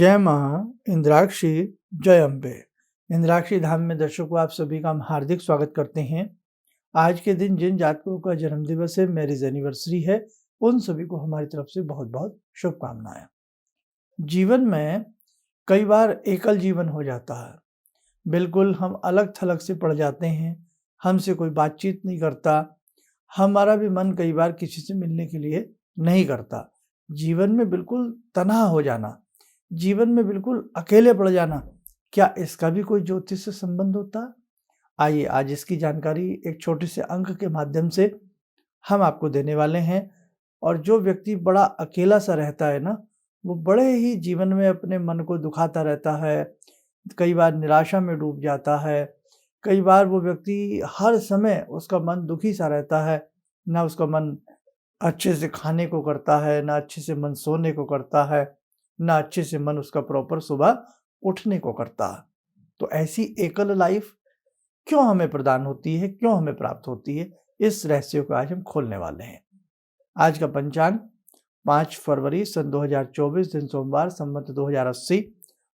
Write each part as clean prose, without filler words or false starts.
जय माँ इंद्राक्षी, जय अम्बे। इंद्राक्षी धाम में दर्शकों आप सभी का हम हार्दिक स्वागत करते हैं। आज के दिन जिन जातकों का जन्म दिवस है, मैरिज एनिवर्सरी है, उन सभी को हमारी तरफ से बहुत बहुत शुभकामनाएं। जीवन में कई बार एकल जीवन हो जाता है, बिल्कुल हम अलग थलग से पड़ जाते हैं, हमसे कोई बातचीत नहीं करता, हमारा भी मन कई बार किसी से मिलने के लिए नहीं करता। जीवन में बिल्कुल तनहा हो जाना, जीवन में बिल्कुल अकेले पड़ जाना, क्या इसका भी कोई ज्योतिष से संबंध होता है? आइए आज इसकी जानकारी एक छोटे से अंक के माध्यम से हम आपको देने वाले हैं। और जो व्यक्ति बड़ा अकेला सा रहता है ना, वो बड़े ही जीवन में अपने मन को दुखाता रहता है, कई बार निराशा में डूब जाता है, कई बार वो व्यक्ति हर समय उसका मन दुखी सा रहता है, ना उसका मन अच्छे से खाने को करता है, ना अच्छे से मन सोने को करता है, ना अच्छे से मन उसका प्रॉपर सुबह उठने को करता है। तो ऐसी एकल लाइफ क्यों हमें प्रदान होती है, क्यों हमें प्राप्त होती है, इस रहस्य को आज हम खोलने वाले हैं। आज का पंचांग 5 फरवरी सन 2024 दिन सोमवार संवत 2080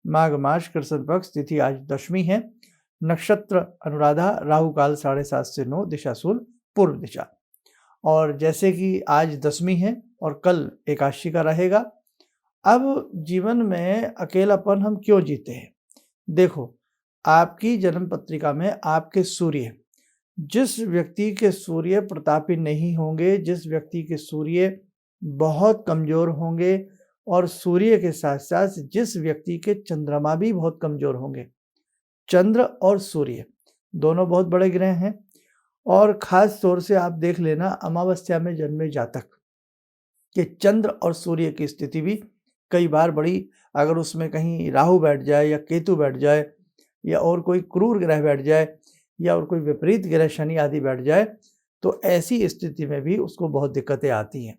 माघ मास कृष्ण पक्ष, तिथि आज दशमी है, नक्षत्र अनुराधा, राहु काल 7:30 से 9, दिशा शूल पूर्व दिशा। और जैसे कि आज दशमी है और कल एकादशी का रहेगा। अब जीवन में अकेलापन हम क्यों जीते हैं? देखो, आपकी जन्म पत्रिका में आपके सूर्य, जिस व्यक्ति के सूर्य प्रतापी नहीं होंगे, जिस व्यक्ति के सूर्य बहुत कमजोर होंगे, और सूर्य के साथ साथ जिस व्यक्ति के चंद्रमा भी बहुत कमजोर होंगे। चंद्र और सूर्य दोनों बहुत बड़े ग्रह हैं, और खास तौर से आप देख लेना अमावस्या में जन्मे जातक कि चंद्र और सूर्य की स्थिति भी कई बार बड़ी, अगर उसमें कहीं राहु बैठ जाए या केतु बैठ जाए या और कोई क्रूर ग्रह बैठ जाए या और कोई विपरीत ग्रह शनि आदि बैठ जाए, तो ऐसी स्थिति में भी उसको बहुत दिक्कतें आती हैं।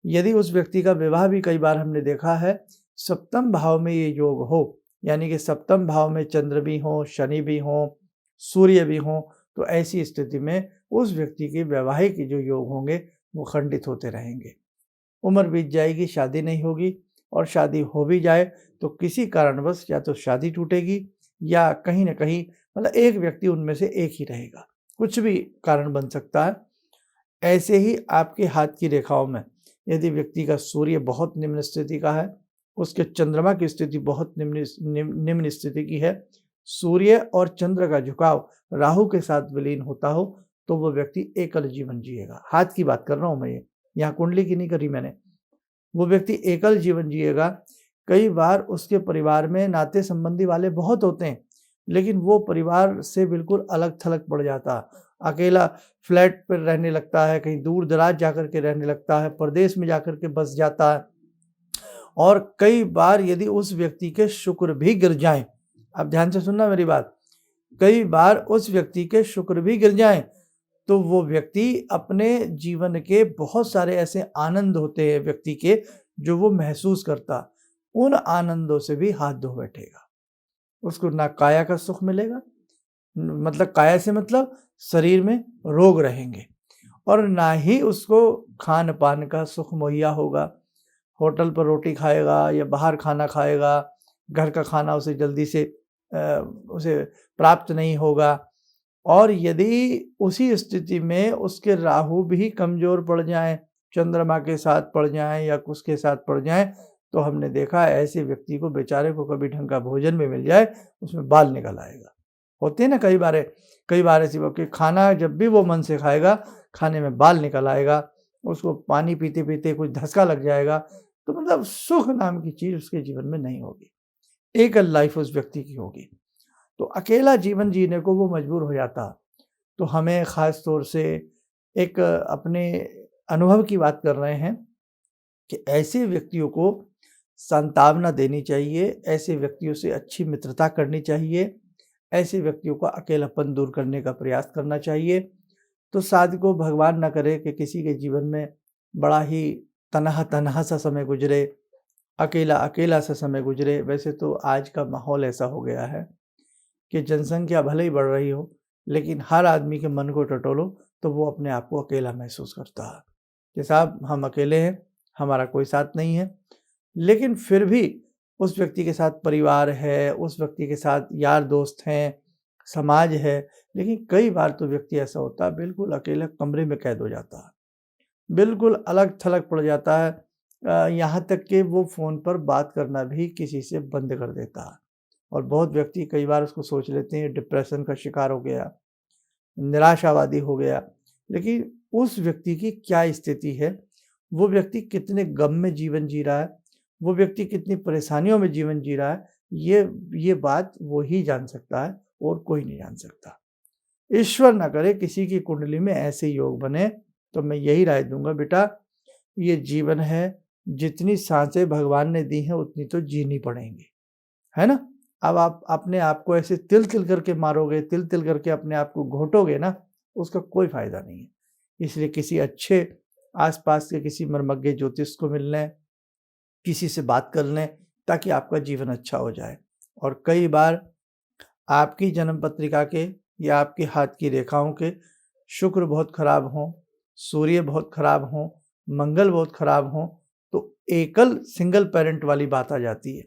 यदि उस व्यक्ति का विवाह भी कई बार हमने देखा है सप्तम भाव में ये योग हो, यानी कि सप्तम भाव में चंद्र भी हो, शनि भी हो, सूर्य भी हो, तो ऐसी स्थिति में उस व्यक्ति के वैवाहिक जो योग होंगे वो खंडित होते रहेंगे। उम्र बीत जाएगी, शादी नहीं होगी, और शादी हो भी जाए तो किसी कारणवश या तो शादी टूटेगी या कहीं ना कहीं मतलब एक व्यक्ति उनमें से एक ही रहेगा, कुछ भी कारण बन सकता है। ऐसे ही आपके हाथ की रेखाओं में यदि व्यक्ति का सूर्य बहुत निम्न स्थिति का है, उसके चंद्रमा की स्थिति बहुत निम्न स्थिति की है, सूर्य और चंद्र का झुकाव राहु के साथ विलीन होता हो, तो वो व्यक्ति एकल जीवन जिएगा। हाथ की बात कर रहा हूं मैं, ये यहाँ कुंडली की नहीं करी मैंने। वो व्यक्ति एकल जीवन जिएगा। कई बार उसके परिवार में नाते संबंधी वाले बहुत होते हैं, लेकिन वो परिवार से बिल्कुल अलग थलग पड़ जाता है, अकेला फ्लैट पर रहने लगता है, कहीं दूर दराज जाकर के रहने लगता है, प्रदेश में जाकर के बस जाता है। और कई बार यदि उस व्यक्ति के शुक्र भी गिर जाएं, अब ध्यान से सुनना मेरी बात, कई बार उस व्यक्ति के शुक्र भी गिर जाएं, तो वो व्यक्ति अपने जीवन के बहुत सारे ऐसे आनंद होते हैं व्यक्ति के जो वो महसूस करता, उन आनंदों से भी हाथ धो बैठेगा। उसको ना काया का सुख मिलेगा, मतलब काया से मतलब शरीर में रोग रहेंगे, और ना ही उसको खान पान का सुख मुहैया होगा। होटल पर रोटी खाएगा या बाहर खाना खाएगा, घर का खाना उसे जल्दी से उसे प्राप्त नहीं होगा। और यदि उसी स्थिति में उसके राहु भी कमजोर पड़ जाएं, चंद्रमा के साथ पड़ जाएं या उसके साथ पड़ जाएं, तो हमने देखा ऐसे व्यक्ति को बेचारे को कभी ढंग का भोजन भी मिल जाए उसमें बाल निकल आएगा। होते हैं ना कई बार ऐसी कि खाना जब भी वो मन से खाएगा, खाने में बाल निकल आएगा, उसको पानी पीते पीते कुछ धक्का लग जाएगा, तो मतलब सुख नाम की चीज उसके जीवन में नहीं होगी, एकल लाइफ उस व्यक्ति की होगी, तो अकेला जीवन जीने को वो मजबूर हो जाता। तो हमें ख़ास तौर से एक अपने अनुभव की बात कर रहे हैं कि ऐसे व्यक्तियों को सांत्वना देनी चाहिए, ऐसे व्यक्तियों से अच्छी मित्रता करनी चाहिए, ऐसे व्यक्तियों का अकेलापन दूर करने का प्रयास करना चाहिए। तो शायद को भगवान न करे कि किसी के जीवन में बड़ा ही तनहा सा समय गुजरे, अकेला सा समय गुजरे। वैसे तो आज का माहौल ऐसा हो गया है कि जनसंख्या भले ही बढ़ रही हो, लेकिन हर आदमी के मन को टटोलो तो वो अपने आप को अकेला महसूस करता है कि साहब हम अकेले हैं, हमारा कोई साथ नहीं है। लेकिन फिर भी उस व्यक्ति के साथ परिवार है, उस व्यक्ति के साथ यार दोस्त हैं, समाज है, लेकिन कई बार तो व्यक्ति ऐसा होता है बिल्कुल अकेला कमरे में कैद हो जाता है, बिल्कुल अलग-थलग पड़ जाता है। यहाँ तक कि वो फ़ोन पर बात करना भी किसी से बंद कर देता है और बहुत व्यक्ति कई बार उसको सोच लेते हैं डिप्रेशन का शिकार हो गया, निराशावादी हो गया। लेकिन उस व्यक्ति की क्या स्थिति है, वो व्यक्ति कितने गम में जीवन जी रहा है, वो व्यक्ति कितनी परेशानियों में जीवन जी रहा है, ये बात वो ही जान सकता है और कोई नहीं जान सकता। ईश्वर ना करे किसी की कुंडली में ऐसे योग बने, तो मैं यही राय दूँगा बेटा, ये जीवन है, जितनी साँसें भगवान ने दी हैं उतनी तो जीनी पड़ेंगी, है ना? अब आप अपने आप को ऐसे तिल-तिल करके मारोगे, तिल-तिल करके अपने आप को घोटोगे ना, उसका कोई फ़ायदा नहीं है। इसलिए किसी अच्छे आस-पास के किसी मर्मज्ञ ज्योतिष को मिल लें, किसी से बात कर लें, ताकि आपका जीवन अच्छा हो जाए। और कई बार आपकी जन्म पत्रिका के या आपके हाथ की रेखाओं के शुक्र बहुत खराब हों, सूर्य बहुत खराब हों, मंगल बहुत खराब हों, तो एकल सिंगल पेरेंट वाली बात आ जाती है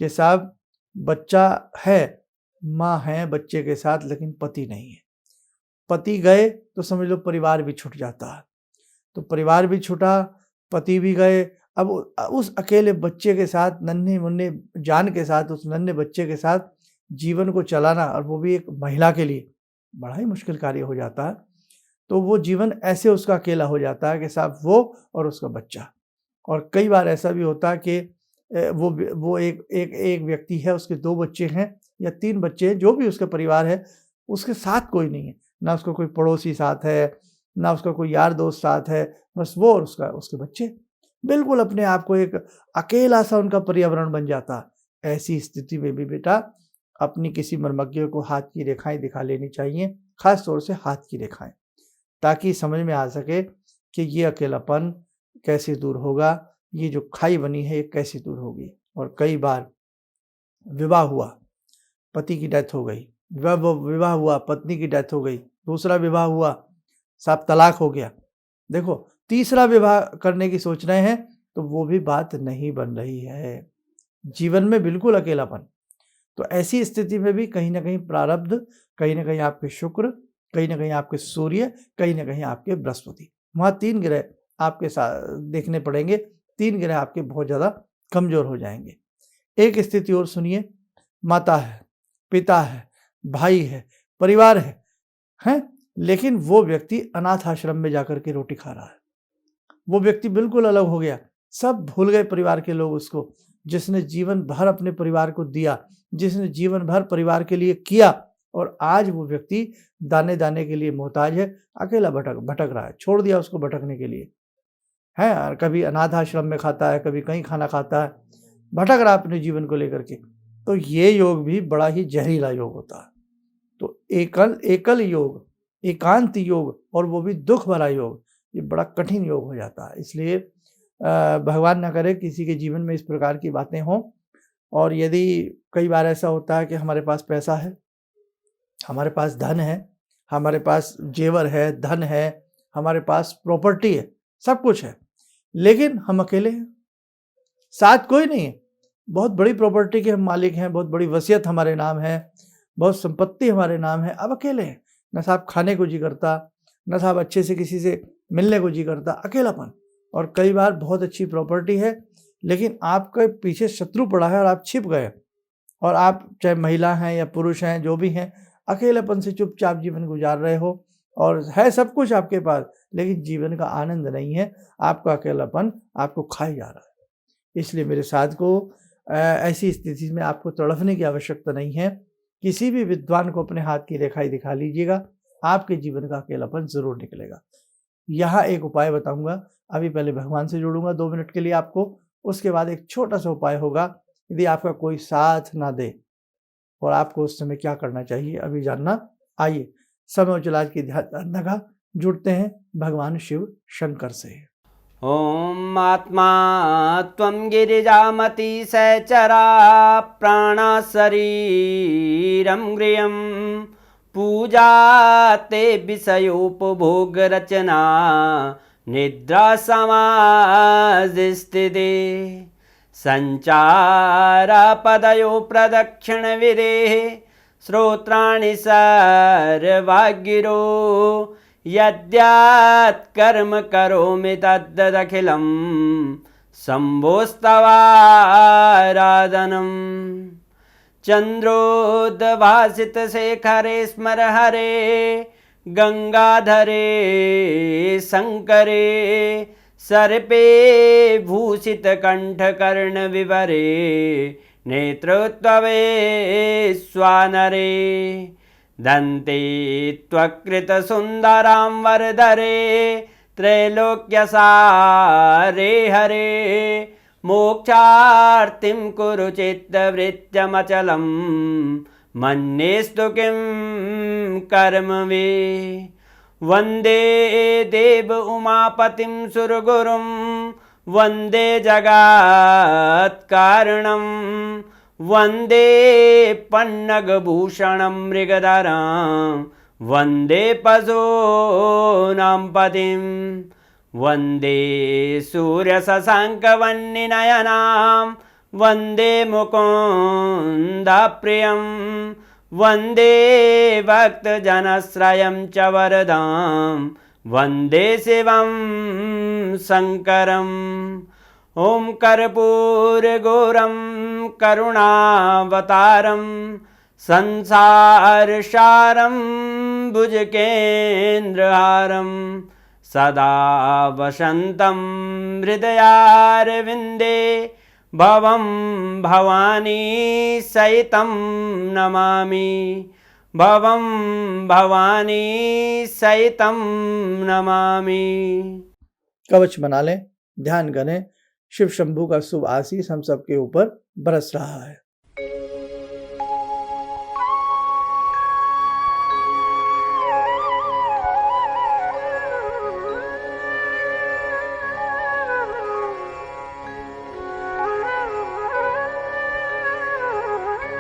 कि साहब बच्चा है, माँ है बच्चे के साथ लेकिन पति नहीं है। पति गए तो समझ लो परिवार भी छूट जाता है। तो परिवार भी छूटा, पति भी गए, अब उस अकेले बच्चे के साथ नन्हे-मुन्ने जान के साथ, उस नन्हे बच्चे के साथ जीवन को चलाना और वो भी एक महिला के लिए, बड़ा ही मुश्किल कार्य हो जाता है। तो वो जीवन ऐसे उसका अकेला हो जाता है कि साहब वो और उसका बच्चा। और कई बार ऐसा भी होता है कि वो एक व्यक्ति है, उसके 2 बच्चे हैं या 3 बच्चे हैं, जो भी उसका परिवार है, उसके साथ कोई नहीं है। ना उसका कोई पड़ोसी साथ है, ना उसका कोई यार दोस्त साथ है, बस वो और उसके बच्चे। बिल्कुल अपने आप को एक अकेला-सा उनका पर्यावरण बन जाता। ऐसी स्थिति में भी बेटा अपनी किसी मर्मज्ञ को हाथ की रेखाएँ दिखा लेनी चाहिए, ख़ास तौर से हाथ की रेखाएँ, ताकि समझ में आ सके कि ये अकेलापन कैसे दूर होगा, ये जो खाई बनी है ये कैसे दूर होगी। और कई बार विवाह हुआ, पति की डेथ हो गई, विवाह हुआ, पत्नी की डेथ हो गई, दूसरा विवाह हुआ, साहब तलाक हो गया। देखो तीसरा विवाह करने की सोच रहे हैं तो वो भी बात नहीं बन रही है। जीवन में बिल्कुल अकेलापन। तो ऐसी स्थिति में भी कहीं न कहीं प्रारब्ध, कहीं न कहीं आपके शुक्र, कहीं न कहीं आपके सूर्य, कहीं न कहीं आपके बृहस्पति, वहाँ 3 ग्रह आपके देखने पड़ेंगे, 3 ग्रह आपके बहुत ज़्यादा कमज़ोर हो जाएँगे। एक स्थिति और सुनिए, माता है, पिता है, भाई है, परिवार है, हैं? लेकिन वो व्यक्ति अनाथ आश्रम में जाकर के रोटी खा रहा है। वो व्यक्ति बिल्कुल अलग हो गया, सब भूल गए परिवार के लोग उसको, जिसने जीवन भर अपने परिवार को दिया, जिसने जीवन भर परिवार के लिए किया और आज वो व्यक्ति दाने-दाने के लिए मोहताज है, अकेला भटक रहा है, छोड़ दिया उसको भटकने के लिए, हैं? और कभी अनाथ आश्रम में खाता है, कभी कहीं खाना खाता है, भटक रहा है अपने जीवन को लेकर के। तो ये योग भी बड़ा ही जहरीला योग होता है। तो एकल योग, एकांत योग और वो भी दुःख भरा योग, ये बड़ा कठिन योग हो जाता है। इसलिए भगवान ना करे किसी के जीवन में इस प्रकार की बातें हों। और यदि कई बार ऐसा होता है कि हमारे पास पैसा है, हमारे पास धन है, हमारे पास जेवर है, धन है, हमारे पास प्रॉपर्टी है, सब कुछ है, लेकिन हम अकेले हैं, साथ कोई नहीं है। बहुत बड़ी प्रॉपर्टी के हम मालिक हैं, बहुत बड़ी वसीयत हमारे नाम है, बहुत संपत्ति हमारे नाम है, अब अकेले हैं। ना साहब खाने को जी करता, ना साहब अच्छे से किसी से मिलने को जी करता, अकेलापन। और कई बार बहुत अच्छी प्रॉपर्टी है, लेकिन आपके पीछे शत्रु पड़ा है और आप छिप गए और आप चाहे महिला हैं या पुरुष हैं, जो भी हैं, अकेलेपन से चुपचाप जीवन गुजार रहे हो और है सब कुछ आपके पास, लेकिन जीवन का आनंद नहीं है, आपका अकेलापन आपको खाए जा रहा है। इसलिए मेरे साथ को ऐसी स्थिति में आपको तड़फने की आवश्यकता नहीं है। किसी भी विद्वान को अपने हाथ की रेखाएँ दिखा लीजिएगा, आपके जीवन का अकेलापन ज़रूर निकलेगा। यहाँ एक उपाय बताऊँगा, अभी पहले भगवान से जोड़ूँगा 2 मिनट के लिए आपको, उसके बाद एक छोटा-सा उपाय होगा, यदि आपका कोई साथ ना दे और आपको उस समय क्या करना चाहिए अभी जानना। आइए समय और इलाज की ध्यान साधना का जुड़ते हैं भगवान शिव शंकर से। ॐ आत्मा त्वं गिरिजामति सहचरा प्राणा शरीरं गृहं पूजा ते विषयोपभोगरचना निद्रा समाधिस्थिते सञ्चारपदयो प्रदक्षिणविधेः श्रोत्राणि सर्वागिरो यद्यात् कर्म करोमि तद्दखिलं शम्भोस्तवाराधनम् चन्द्रोद्भासितशेखरे स्मर हरे गंगाधरे शंकरे सर्पे भूषितकण्ठकर्णविवरे नेत्रोत्तवे स्वानरे दन्ते त्वकृतसुन्दरां वरदरे त्रैलोक्यसारे हरे मोक्षार्तिं कुरु चित्तवृत्त्यमचलं मन्येस्तु किं कर्म वे वन्दे देव उमापतिं सुरगुरुं वन्दे जगत्कारणं वन्दे पन्नगभूषणं मृगधरं वन्दे पशूनां पतिं वन्दे सूर्यशशाङ्कवह्निनयनां वन्दे मुकुन्दप्रियं वन्दे भक्तजनश्रयं च वरदां वन्दे शिवं शङ्करम् ॐ कर्पूरगौरं करुणावतारं संसारसारं भुजगेन्द्रहारं सदा वसन्तं हृदयारविन्दे भवं भवानी सहितं नमामि भवं भवानी सहितं नमामि। कवच बना लें, ध्यान करें, शिव शंभू का शुभ आशीष हम सबके ऊपर बरस रहा है।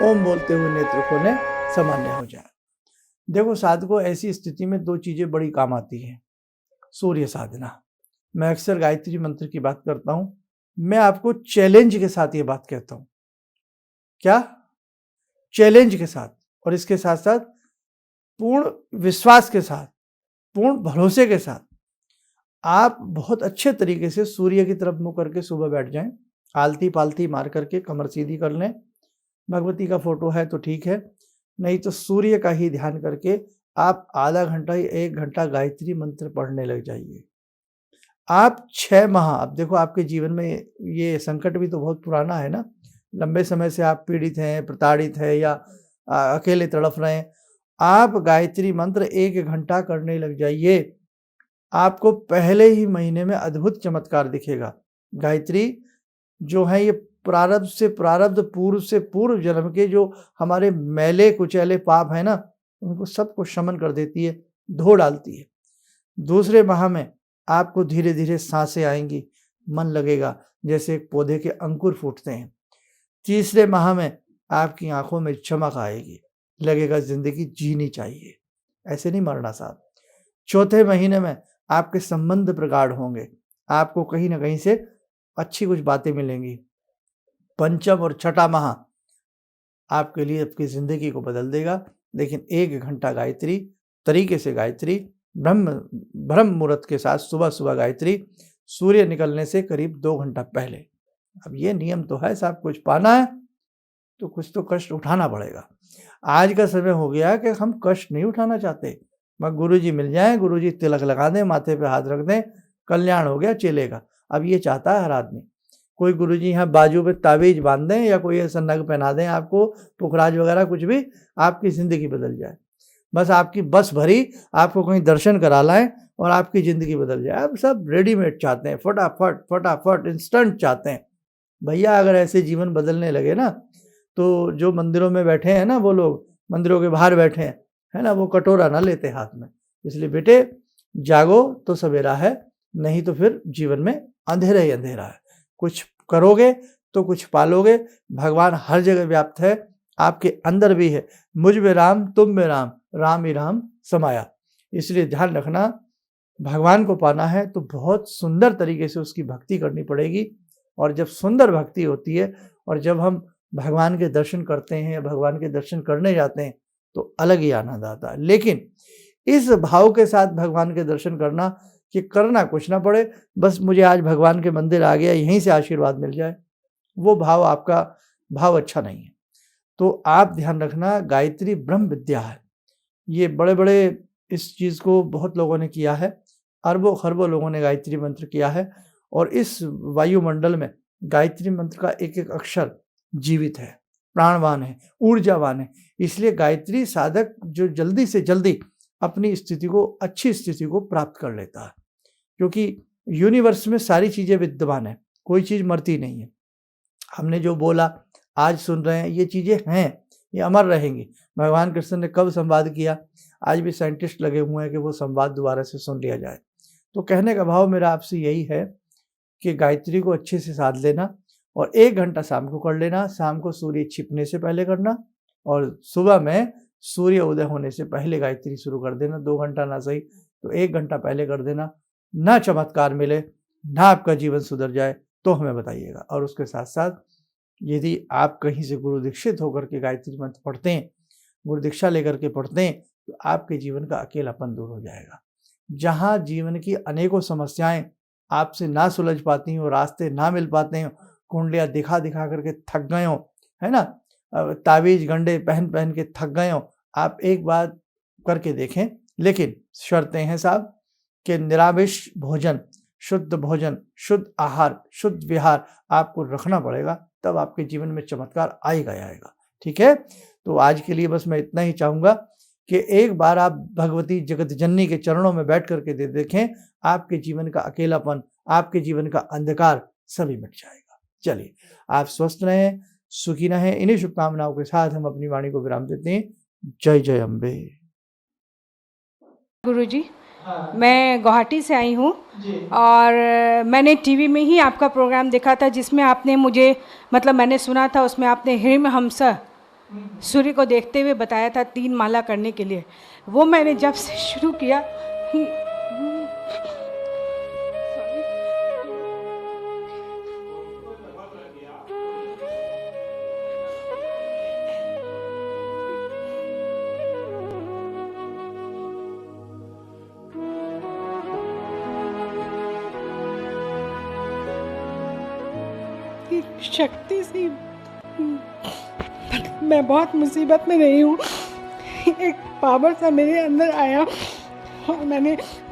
ओम बोलते हुए नेत्र खोलें, सामान्य हो जाए। देखो साधकों, ऐसी स्थिति में दो चीजें बड़ी काम आती हैं। सूर्य साधना, मैं अक्सर गायत्री मंत्र की बात करता हूं, मैं आपको चैलेंज के साथ ये बात कहता हूं। क्या? चैलेंज के साथ, और इसके साथ साथ पूर्ण विश्वास के साथ, पूर्ण भरोसे के साथ आप बहुत अच्छे तरीके से सूर्य की तरफ मुंह करके सुबह बैठ जाएं, आलती पालती मार करके कमर सीधी कर लें। भगवती का फोटो है तो ठीक है, नहीं तो सूर्य का ही ध्यान करके आप आधा घंटा या 1 घंटा गायत्री मंत्र पढ़ने लग जाइए। आप 6 माह, अब देखो आपके जीवन में ये संकट भी तो बहुत पुराना है ना, लंबे समय से आप पीड़ित हैं, प्रताड़ित हैं या अकेले तड़फ रहे हैं। आप गायत्री मंत्र 1 घंटा करने लग जाइए, आपको पहले ही महीने में अद्भुत चमत्कार दिखेगा। गायत्री जो है ये प्रारब्ध से प्रारब्ध, पूर्व से पूर्व जन्म के जो हमारे मैले कुचैले पाप है ना, उनको सबको शमन कर देती है, धो डालती है। दूसरे माह में आपको धीरे धीरे सांसें आएंगी, मन लगेगा जैसे एक पौधे के अंकुर फूटते हैं। तीसरे माह में आपकी आंखों में चमक आएगी, लगेगा जिंदगी जीनी चाहिए, ऐसे नहीं मरना साहब। चौथे महीने में आपके संबंध प्रगाढ़ होंगे, आपको कहीं ना कहीं से अच्छी कुछ बातें मिलेंगी। पंचम और छठा माह आपके लिए आपकी जिंदगी को बदल देगा। लेकिन 1 घंटा गायत्री तरीके से, गायत्री ब्रह्म मुहूर्त के साथ सुबह सुबह गायत्री, सूर्य निकलने से करीब 2 घंटा पहले। अब ये नियम तो है साहब, कुछ पाना है तो कुछ तो कष्ट उठाना पड़ेगा। आज का समय हो गया कि हम कष्ट नहीं उठाना चाहते, मगर गुरुजी मिल जाए, गुरुजी तिलक लगा दें, माथे पे हाथ रख दें, कल्याण हो गया, चलेगा। अब ये चाहता है हर आदमी। कोई गुरुजी यहाँ बाजू पे ताबीज बांध दें या कोई ऐसा नग पहना दें आपको, पुखराज वगैरह, कुछ भी, आपकी जिंदगी बदल जाए। बस आपकी बस भरी, आपको कहीं दर्शन करा लाएं और आपकी ज़िंदगी बदल जाए। अब सब रेडीमेड चाहते हैं, फटाफट फटाफट इंस्टेंट चाहते हैं। भैया अगर ऐसे जीवन बदलने लगे ना, तो जो मंदिरों में बैठे हैं ना, वो लोग मंदिरों के बाहर बैठे हैं, है ना, वो कटोरा ना लेते हाथ में। इसलिए बेटे जागो तो सवेरा है, नहीं तो फिर जीवन में अंधेरा ही अंधेरा है। कुछ करोगे तो कुछ पालोगे। भगवान हर जगह व्याप्त है, आपके अंदर भी है। मुझ में राम, तुम में राम, राम ही राम समाया। इसलिए ध्यान रखना, भगवान को पाना है तो बहुत सुंदर तरीके से उसकी भक्ति करनी पड़ेगी। और जब सुंदर भक्ति होती है और जब हम भगवान के दर्शन करते हैं या भगवान के दर्शन करने जाते हैं तो अलग ही आनंद आता है। लेकिन इस भाव के साथ भगवान के दर्शन करना कि करना कुछ ना पड़े, बस मुझे आज भगवान के मंदिर आ गया, यहीं से आशीर्वाद मिल जाए, वो भाव आपका भाव अच्छा नहीं है। तो आप ध्यान रखना, गायत्री ब्रह्म विद्या है। ये बड़े-बड़े इस चीज़ को बहुत लोगों ने किया है, अरबों-खरबों लोगों ने गायत्री मंत्र किया है और इस वायुमंडल में गायत्री मंत्र का एक-एक अक्षर जीवित है, प्राणवान है, ऊर्जावान है। इसलिए गायत्री साधक जो जल्दी से जल्दी अपनी स्थिति को, अच्छी स्थिति को प्राप्त कर लेता है, क्योंकि यूनिवर्स में सारी चीज़ें विद्यमान हैं, कोई चीज़ मरती नहीं है। हमने जो बोला, आज सुन रहे हैं, ये चीज़ें हैं, ये अमर रहेंगी। भगवान कृष्ण ने कब संवाद किया, आज भी साइंटिस्ट लगे हुए हैं कि वो संवाद दोबारा से सुन लिया जाए। तो कहने का भाव मेरा आपसे यही है कि गायत्री को अच्छे से साध लेना और 1 घंटा शाम को कर लेना। शाम को सूर्य छिपने से पहले करना और सुबह में सूर्य उदय होने से पहले गायत्री शुरू कर देना। 2 घंटा ना सही तो 1 घंटा पहले कर देना। ना चमत्कार मिले, ना आपका जीवन सुधर जाए तो हमें बताइएगा। और उसके साथ साथ यदि आप कहीं से गुरु दीक्षित होकर के गायत्री मंत्र पढ़ते हैं, गुरु दीक्षा लेकर के पढ़ते हैं, तो आपके जीवन का अकेलापन दूर हो जाएगा। जहाँ जीवन की अनेकों समस्याएं आपसे ना सुलझ पाती हो, रास्ते ना मिल पाते हो, कुंडलियाँ दिखा करके थक गए हो, है ना, ताबीज गंडे पहन के थक गए हो, आप एक बार करके देखें। लेकिन शर्तें हैं साहब कि निरामिष भोजन, शुद्ध आहार, शुद्ध विहार आपको रखना पड़ेगा, तब आपके जीवन में चमत्कार आएगा ही आएगा। ठीक है, तो आज के लिए बस मैं इतना ही चाहूँगा कि एक बार आप भगवती जगत जननी के चरणों में बैठ करके देखें, आपके जीवन का अकेलापन, आपके जीवन का अंधकार सभी मिट जाएगा। चलिए, आप स्वस्थ रहें, सुखी रहें। इन्हीं शुभकामनाओं के साथ हम अपनी वाणी को विराम देते हैं। जय जय अम्बे। गुरुजी, मैं गुवाहाटी से आई हूँ और मैंने टीवी में ही आपका प्रोग्राम देखा था, जिसमें आपने मुझे, मतलब मैंने सुना था, उसमें आपने हिरण्यहंस सूर्य को देखते हुए बताया था 3 माला करने के लिए। वो मैंने जब से शुरू किया, शक्ति सी, मैं बहुत मुसीबत में रही हूँ। एक पावर सा मेरे अंदर आया और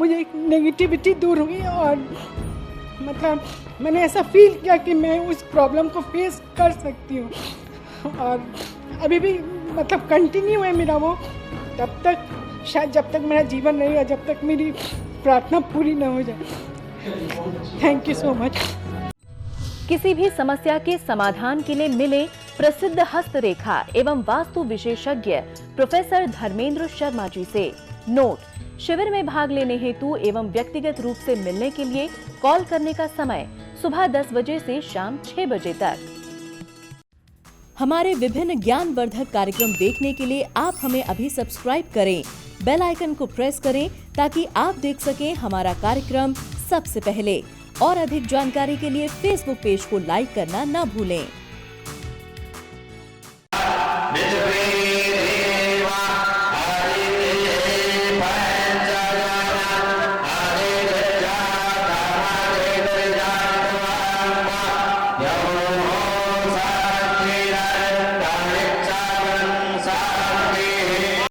मुझे एक नेगेटिविटी दूर हुई और मतलब मैंने ऐसा फील किया कि मैं उस प्रॉब्लम को फेस कर सकती हूँ और अभी भी मतलब कंटिन्यू है मेरा वो, तब तक शायद जब तक मेरा जीवन रहेगा, जब तक मेरी प्रार्थना पूरी ना हो जाए। Thank you so much. किसी भी समस्या के समाधान के लिए मिले प्रसिद्ध हस्तरेखा एवं वास्तु विशेषज्ञ प्रोफेसर धर्मेंद्र शर्मा जी से। नोट: शिविर में भाग लेने हेतु एवं व्यक्तिगत रूप से मिलने के लिए कॉल करने का समय सुबह 10 बजे से शाम 6 बजे तक। हमारे विभिन्न ज्ञानवर्धक कार्यक्रम देखने के लिए आप हमें अभी सब्सक्राइब करें, बेल आइकन को प्रेस करें ताकि आप देख सकें हमारा कार्यक्रम सबसे पहले। और अधिक जानकारी के लिए फेसबुक पेज को लाइक करना न भूलें।